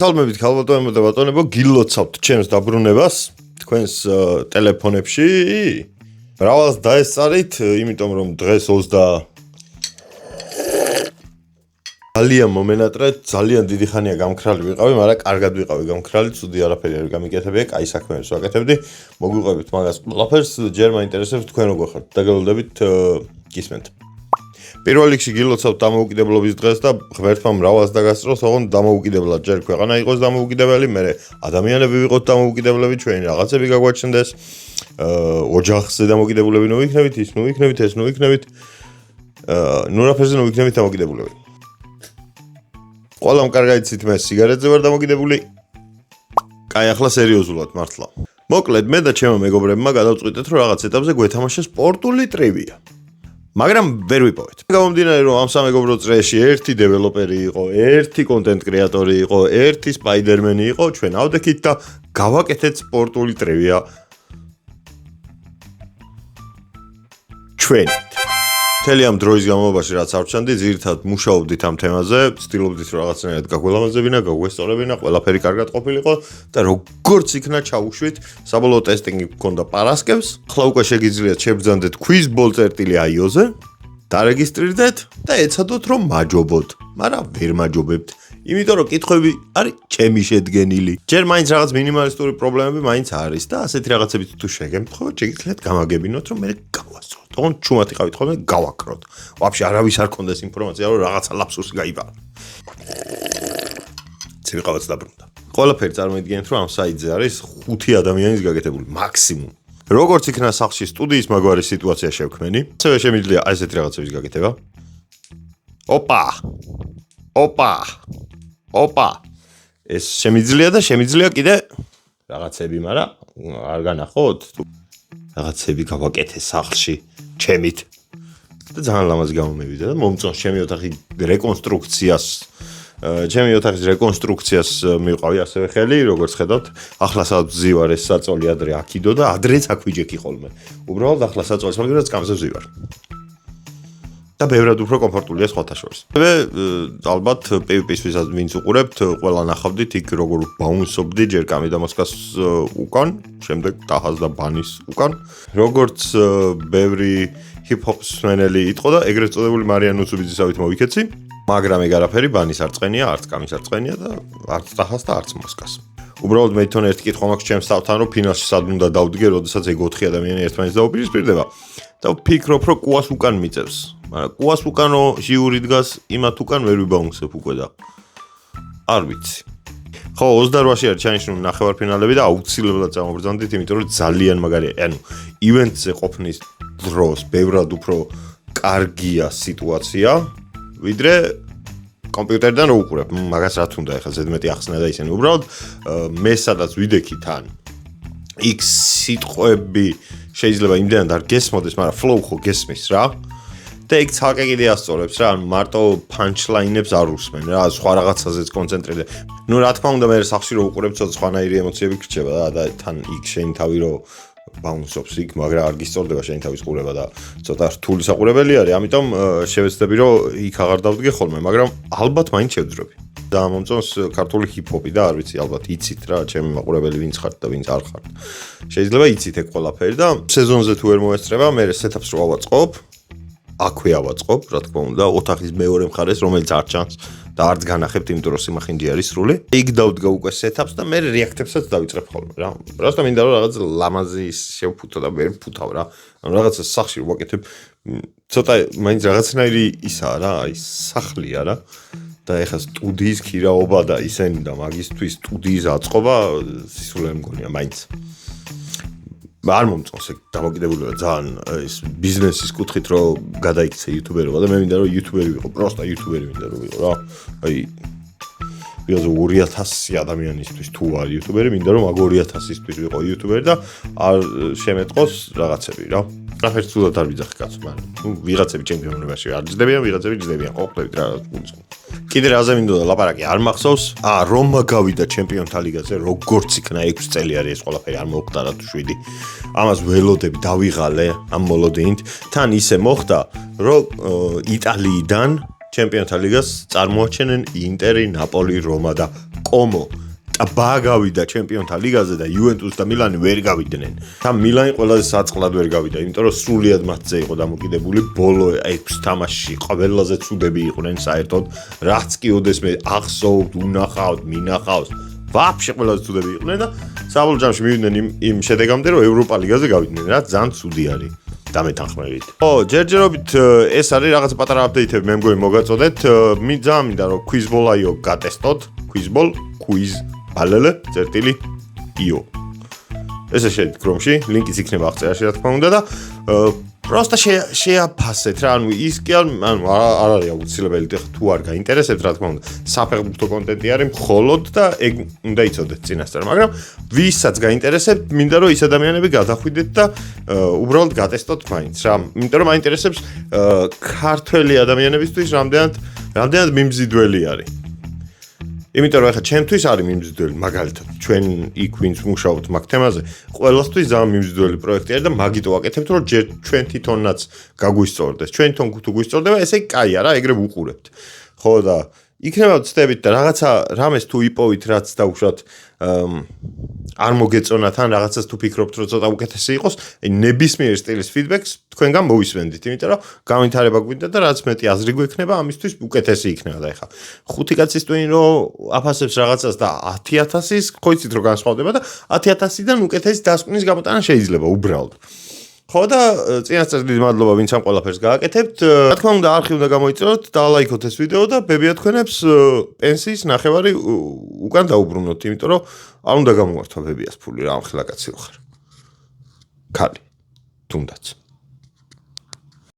Salmებით ქალბატონებო და ბატონებო, გილოცავთ ჩემს დაბრუნებას თქვენს ტელეფონებში. Მრავალს დაესწარით, იმიტომ რომ დღეს 20 ძალიან მომენატრეთ, ძალიან დიდი ხანია გამქრალი ვიყავი, მაგრამ კარგად ვიყავი გამქრალი, ცუდი არაფერი არ გამიკეთებია, კაი საქმეებს ვაკეთებდი. მოგვიყვებით მაგას ყველაფერს, ჯერ მაინტერესებს თქვენ როგორ ხართ. დაგევლოდებით გისმენთ. პირველ რიგში გილოცავთ დამოუკიდებლობის დღეს და ღმერთმა მრავალს დაგასწროს, ოღონდ დამოუკიდებლად ჯერ ქვეყანა იყოს დამოუკიდებელი, მერე ადამიანები ვიყოთ დამოუკიდებლები, ჩვენი რაღაცები გაგვაჩნდეს, ოჯახზე დამოუკიდებლები ნუ ვიქნებით, ის ნუ ვიქნებით, ეს ნუ ვიქნებით, ნუ რაფერზე ნუ ვიქნებით დამოუკიდებლები. ყველამ კარგად იცით მე სიგარეტზე ვარ დამოკიდებული. კაი, ახლა სერიოზულად მართლა. მოკლედ მე და ჩემო მეგობრებმა გადავწყვიტეთ რომ რაღაც ეტაპზე გვეთამაშა სპორტული ტრივია. მაგრამ ვერ ვიპოვეთ. გამომდინარე რომ ამ სამეგობრო წრეში ერთი დეველოპერი იყო, ერთი კონტენტ კრეატორი იყო, ერთი სპაიდერმენი იყო, ჩვენ ავდექით და გავაკეთეთ სპორტული ტრივია. ჩვენ მთელი ამ დროის განმავლობაში რაც არჩანდი, ძირითადად მუშაობდით ამ თემაზე, ცდილობდით რომ რაღაცნაირად გაგველამაზებინა, გაგვესწორებინა, ყველაფერი კარგად ყოფილიყო და როგორც იქნა ჩავუშვით, საბოლოო ტესტინგი გქონდა პარასკევს. ახლა უკვე შეგიძლიათ შებრძანდეთ quiz.io-ზე, დარეგისტრირდეთ და ეცადოთ რომ მაჯობოთ, მაგრამ ვერ მაჯობებთ. იმიტომ რომ კითხვები არის ჩემი შედგენილი. ჯერ მაინც რაღაც მინიმალისტური პრობლემები მაინც არის და ასეთი რაღაცებით თუ შეგემთხოვოთ, შეგიძლიათ გამაგებინოთ რომ მე გავასწოროთ. თქო, ჩუმად იყავით ხოლმე გავაკროთ. ვაფშე არავის არ კონდეს ინფორმაცია რომ რაღაცა ლაფსუსი გაიბარა. ცივიყავაც დაბრუნდა. ყველაფერი წარმოიდგინეთ რომ ამ საიტზე არის 5 ადამიანის გაკეთებული მაქსიმუმ. როგორც იქნა სახლში სტუდიის მაგვარი სიტუაცია შევქმენი, ასევე შემიძლია აი ესეთი რაღაცების გაკეთება. ოპა. ეს შემიძლია და შემიძლია კიდე რაღაცები, მაგრამ არ განახოთ. რაღაცები გავაკეთე სახლში ჩემით. და ძალიან ლამაზი გამომივიდა და მომწონს ჩემი ოთახის რეკონსტრუქციას მივყავი ასევე ხელი, როგორც ხედავთ, ახლა სადაც ვზივარ ეს საწოლი ადრე აქიდო და ადრეც აქ ვიჯექი ხოლმე. უბრალოდ ახლა საწოლის მაგერაც კამზე ვზივარ. და ბევრად უფრო კომფორტულია სხვათა შორის. მე ალბათ PvP-სვისაც ვინც უყურებთ, ყველა ნახავდით იქ როგორ ბაუნსობდი ჯერ კამიდამოსკას უკან, შემდეგ ტაჰას და ბანის უკან. როგორც ბევრი ჰიპ-ჰოპ სვენელი იტყო და ეგრეთ წოდებული მარიან ნუცუბიძისავით მოვიქეცი, მაგრამ ეგ არაფერი ბანის არ წყენია, არც კამის არ წყენია და არც ტაჰას და არც მოსკას. უბრალოდ მე თვითონ ერთი კითხვა მაქვს ჩემს თავთან, რომ ფინალში სად უნდა დავდგე, როდესაც ეგ 4 ადამიანი ერთმანეთს დაუპირისპირდება და ვფიქრობ, რომ კუას უკან მიწევს. მაგრამ კუას უკანო ჟიური დგას, იმათ უკან ვერ ვიბაუნსებ უკვე და არ ვიცი. ხო, 28-ში არის ჩანიშნული ნახევარფინალები და აუცილებლად წამობრძანდით, იმიტომ რომ ძალიან მაგარია. ანუ ივენტზე ყოფნის დროს ბევრად უფრო კარგია სიტუაცია, ვიდრე კომპიუტერიდან რო უყურებ, მაგას რა თუნდა ეხლა ზედმეტი ახსნა და ისინი. უბრალოდ მე სადაც ვიდექი თან იქ სიტყვები შეიძლება იმდენად არ გესმოდეს, მაგრამ flow ხო გესმის რა. და იქ ცალკე კიდე ასწორებს რა, ანუ მარტო punchline-ებს არ უსმენ რა, სხვა რაღაცაზეც კონცენტრირდება. ნუ რა თქმა უნდა, მე სახში რო უყურებ, ცოტა სხვანაირი ემოციები გრჩება და თან იქ შენი თავი რო ბაუნსობს იქ, მაგრამ არ გისწორდება შენი თავის ყურება და ცოტა რთული საყურებელი არის, ამიტომ შევეცდები რომ იქ აღარ დავდგე ხოლმე, მაგრამ ალბათ მაინც შევძრები. და მომწონს ქართული ჰიპ-ჰოპი და არ ვიცი, ალბათ იცით რა, ჩემი მაყურებელი ვინც ხართ და ვინც არ ხართ. შეიძლება იცით ეგ ყველაფერი და სეზონზე თუ ვერ მოესწრება, მე სეტაპს რო ავაწყობ, აქვე ავაწყობ, რა თქმა უნდა, ოთახის მეორე მხარეს, რომელიც არ ჩანს და არც განახებთ, იმიტომ რომ სიმახინჯი არის სრული. იქ დავდგა უკვე სეტაპს და მე რეაქტებსაც დავიწყებ ხოლმე რა. პროსტა მინდა რომ რაღაც ლამაზი შევფუთო და ვერ ფუთავ რა. ანუ რაღაცა სახში ვაკეთებ, ცოტა მაინც რაღაცნაირი ისაა რა, აი სახლია რა. და ეხლა სტუდიის ქირაობა და ისენი და მაგისთვის სტუდიის აწყობა სისულელე მგონია მაინც. არ მომწონს ეგ დამოკიდებულება ძალიან ის ბიზნესის კუთხით რომ გადაიქცე იუთუბერობა და მე მინდა რომ იუთუბერი ვიყო, პროსტა იუთუბერი მინდა რომ ვიყო რა. აი ვიღაცა 2000 ადამიანისთვის თუ არ იუთუბერი, მინდა რომ 2000-ისთვის ვიყო იუთუბერი და არ შემეტყოს რაღაცები რა. რაფერს თუდად არ ვიძახი კაცო, მაგრამ ნუ ვიღაცები ჩემპიონობაში არ ჯდებიან, ვიღაცები ჯდებიან, ხო ხვდებით რა. კიდე რაზე მინდოდა ლაპარაკი არ მახსოვს. რომა გავიდა ჩემპიონთა ლიგაზე, როგორც იქნა 6 წელი არის ეს ყველაფერი, არ მოხდარა თუ 7. ამას ველოდები დავიღალე ამ მოლოდინით. თან ისე მოხდა, რომ იტალიიდან ჩემპიონთა ლიგას წარმოაჩენენ ინტერი, ნაპოლი, რომა და კომო ტბა გავიდა ჩემპიონთა ლიგაზე და იუვენტუს და მილანი ვერ გავიდნენ. და მილანი ყველაზე საწყლად ვერ გავიდა, იმიტომ რომ სრულიად მათზე იყო დამოკიდებული ბოლო 6 თამაშში. ყველაზე ცუდები იყვნენ საერთოდ. რაც კი ოდესმე ახსოვთ, უნახავთ, მინახავთ. ვაფშე ყველაზე ცუდები იყვნენ და საბოლოო ჯამში მივიდნენ იმ შედეგამდე, რომ ევროპა ლიგაზე გავიდნენ, რაც ძალიან ცუდი არის. დამეთანხმებით. ჯერჯერობით ეს არის რაღაცა პატარა აპდეიტები, მე მგონი მოგაწოდეთ. ძალიან მინდა რომ quizball.io გატესტოთ, quizball, quiz ბალელე წერტილი io. ესე შეედით Chrome-ში, ლინკიც იქნება აღწერაში, რა თქმა უნდა და просто შეაფასეთ რა, ანუ ის კი ანუ არ არის აუცილებელი თუ არ გაინტერესებთ, რა თქმა უნდა. საფეხბურთო კონტენტი არის მხოლოდ და ეგ უნდა იცოდეთ წინასწარ, მაგრამ ვისაც გაინტერესებთ, მინდა რომ ის ადამიანები გადახვიდეთ და უბრალოდ გატესტოთ მაინც რა. იმიტომ რომ მაინტერესებს ქართველი ადამიანებისთვის რამდენად მიმზიდველი არის. იმიტომ რომ ახლა ჩემთვის არის მიმზიდველი, მაგალითად, ჩვენ იქ ვინც მუშაობთ მაგ თემაზე, ყველასთვის ძალიან მიმზიდველი პროექტი არის და მაგით ვაკეთებთ, რომ ჯერ ჩვენ თვითონაც გაგვისწორდეს. ჩვენ თვითონ თუ გვისწორდება, ესე იგი კაია რა, ეგრე ვუყურებთ. ხო და იქნება ვცდებით და რაღაცა რამეს თუ იპოვით, რაც დაუშვათ არ მოგეწონათ ან რაღაცას თუ ფიქრობთ, რომ ცოტა უკეთესი იყოს, ნებისმიერ სტილის ფიდბექს თქვენგან მოვისმენდით, იმიტომ რომ განვითარება გვინდა და რაც მეტი აზრი გვექნება, ამისთვის უკეთესი იქნება და ეხლა 5 კაცის ტვინი რომ აფასებს რაღაცას და 10,000-ის, ხო იცით რომ განსხვავდება და 10,000-დან უკეთესი დასკვნის გამოტანა შეიძლება უბრალოდ. ხო და წინასწარ დიდი მადლობა ვინც ამ ყველაფერს გააკეთებთ. რა თქმა უნდა, არხი უნდა გამოიწვიოთ, დალაიქოთ ეს ვიდეო და ბებია თქვენებს პენსიის ნახევარი უკან დაუბრუნოთ, იმიტომ რომ არ უნდა გამოვართვა ბებიას ფული რა, ამხელა კაცი ვახარ. ქალი, თუნდაც.